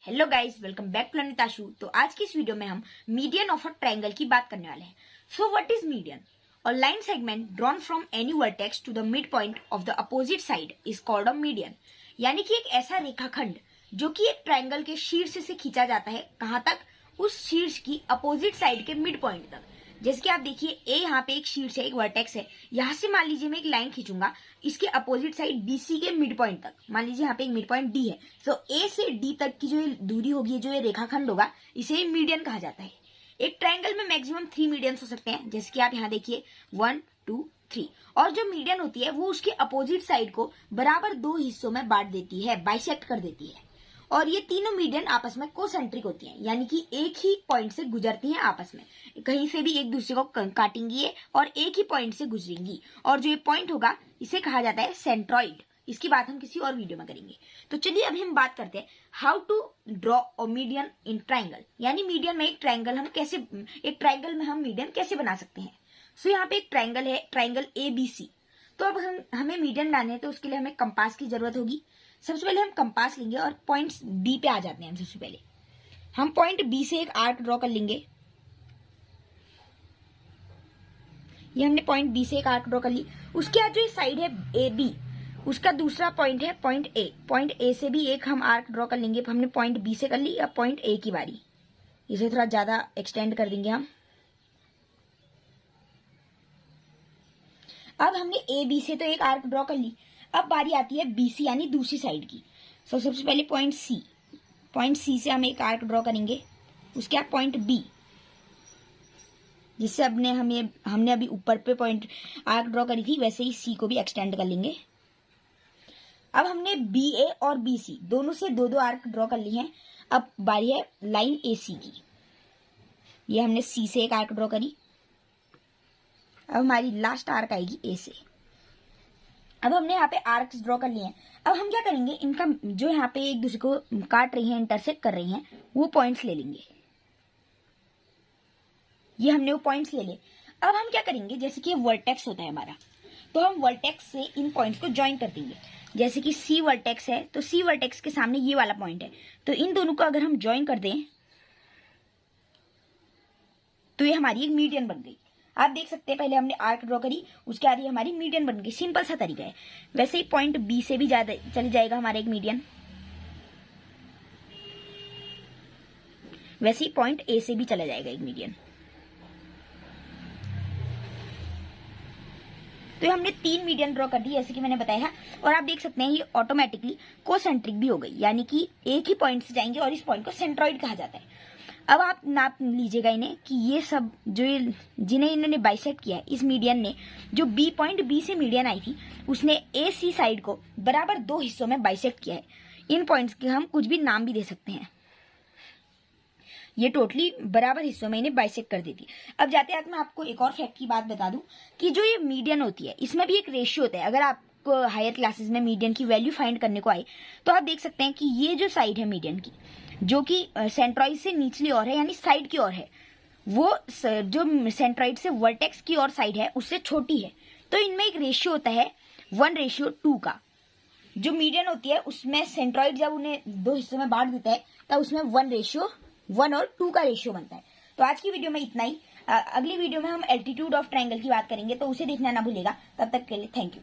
Hello guys, welcome back to learning. तो आज की इस वीडियो में हम मीडियन ऑफ अ ट्रायंगल की बात करने वाले हैं। So what is median? A line segment drawn from any vertex to the mid point of the opposite side is called a median. यानी कि एक ऐसा रेखाखंड जो कि एक ट्रायंगल के शीर्ष से खींचा जाता है, कहां तक? उस शीर्ष की अपोजिट साइड के मिड पॉइंट तक। जैसे कि आप देखिए, ए यहाँ पे एक शीर्ष है, एक वर्टेक्स है। यहाँ से मान लीजिए मैं एक लाइन खींचूंगा इसके अपोजिट साइड बीसी के मिड पॉइंट तक। मान लीजिए यहाँ पे एक मिड पॉइंट डी है, तो ए से डी तक की जो ये दूरी होगी, जो ये रेखाखंड होगा, इसे मीडियन कहा जाता है। एक ट्रायंगल में मैक्सिमम 3 मीडियंस हो सकते हैं, जैसे कि आप यहाँ देखिए 1, 2, 3। और जो मीडियन होती है वो उसके अपोजिट साइड को बराबर 2 हिस्सों में बांट देती है, बाइसेक्ट कर देती है। और ये तीनों मीडियन आपस में कोसेंट्रिक होती हैं, यानी कि एक ही पॉइंट से गुजरती हैं आपस में, कहीं से भी एक दूसरे को काटेंगी और एक ही पॉइंट से गुजरेंगी। और जो ये पॉइंट होगा इसे कहा जाता है सेंट्रॉइड। इसकी बात हम किसी और वीडियो में करेंगे। तो चलिए अभी हम बात करते हैं how to draw a median in triangle. यानी मीडियन में एक ट्राइंगल हम मीडियन कैसे बना सकते हैं। सो यहाँ पे एक ट्राइंगल है, ट्राइंगल ABC। तो अब हमें मीडियन बनाने हैं, तो उसके लिए हमें कंपास की जरूरत होगी। सबसे पहले हम कंपास लेंगे और पॉइंट बी पे आ जाते हैं। सबसे पहले हम पॉइंट बी से एक आर्क ड्रॉ कर लेंगे। ये हमने पॉइंट बी से एक आर्क ड्रॉ कर ली। उसके बाद जो साइड है AB, उसका दूसरा पॉइंट है पॉइंट A। पॉइंट A से भी एक हम आर्क ड्रॉ कर लेंगे। हमने पॉइंट B से कर ली, अब पॉइंट A की बारी। इसे थोड़ा ज्यादा एक्सटेंड कर देंगे हम। अब हमने AB से तो एक आर्क ड्रॉ कर ली, अब बारी आती है BC यानी दूसरी साइड की। सो सबसे पहले पॉइंट C से हम एक आर्क ड्रॉ करेंगे। उसके बाद पॉइंट B, जिससे हमने अभी ऊपर पे पॉइंट आर्क ड्रॉ करी थी, वैसे ही C को भी एक्सटेंड कर लेंगे। अब हमने BA और BC दोनों से 2-2 आर्क ड्रॉ कर ली हैं। अब बारी है लाइन AC की। ये हमने C से एक आर्क ड्रॉ करी, अब हमारी लास्ट आर्क आएगी A से। अब हमने यहाँ पे आर्क्स ड्रॉ कर लिए हैं। अब हम क्या करेंगे, इनका जो यहाँ पे एक दूसरे को काट रही हैं, इंटरसेक्ट कर रही हैं, वो पॉइंट्स ले लेंगे। ये हमने वो पॉइंट्स ले लिए। अब हम क्या करेंगे, जैसे कि वर्टेक्स होता है हमारा, तो हम वर्टेक्स से इन पॉइंट्स को ज्वाइन कर देंगे। जैसे कि C वर्टेक्स है, तो C वर्टेक्स के सामने ये वाला पॉइंट है, तो इन दोनों को अगर हम ज्वाइन कर दें तो ये हमारी एक मीडियन बन गई। आप देख सकते हैं, पहले हमने आर्क ड्रॉ करी, उसके बाद ये हमारी मीडियन बन गई। सिंपल सा तरीका है। वैसे ही पॉइंट B से भी चली जाएगा हमारा एक मीडियन, वैसे ही पॉइंट A से भी चला जाएगा एक मीडियन। तो हमने 3 मीडियन ड्रॉ कर दी, जैसे कि मैंने बताया। और आप देख सकते हैं ये ऑटोमेटिकली कोसेंट्रिक भी हो गई, यानी कि एक ही पॉइंट से जाएंगे और इस पॉइंट को सेंट्रॉइड कहा जाता है। अब आप नाप लीजिएगा इन्हें कि ये सब जिन्हें इन्होंने बाइसेक्ट किया है, इस मीडियन ने, जो पॉइंट B से मीडियन आई थी, उसने AC साइड को बराबर 2 हिस्सों में बाइसेक्ट किया है। इन पॉइंट्स के हम कुछ भी नाम भी दे सकते हैं। ये टोटली बराबर हिस्सों में इन्हें बाइसेक्ट कर देती है। अब जाते हैं मैं आपको एक और फैक्ट की बात बता दूं कि जो ये मीडियन होती है, इसमें भी एक रेशियो होता है। अगर आपको हायर क्लासेस में मीडियन की वैल्यू फाइंड करने को आए, तो आप देख सकते हैं कि ये जो साइड है मीडियन की, जो कि सेंट्रॉइड से निचली ओर है, यानी साइड की ओर है, वो जो सेंट्रॉइड से वर्टेक्स की ओर साइड है उससे छोटी है। तो इनमें एक रेशियो होता है 1:2 का। जो मीडियन होती है उसमें सेंट्रॉइड जब उन्हें 2 हिस्सों में बांट देता है, तब उसमें 1:1 और 2 का रेशियो बनता है। तो आज की वीडियो में इतना ही। अगली वीडियो में हम एल्टीट्यूड ऑफ ट्रायंगल की बात करेंगे, तो उसे देखना ना भूलेगा। तब तक के लिए थैंक यू।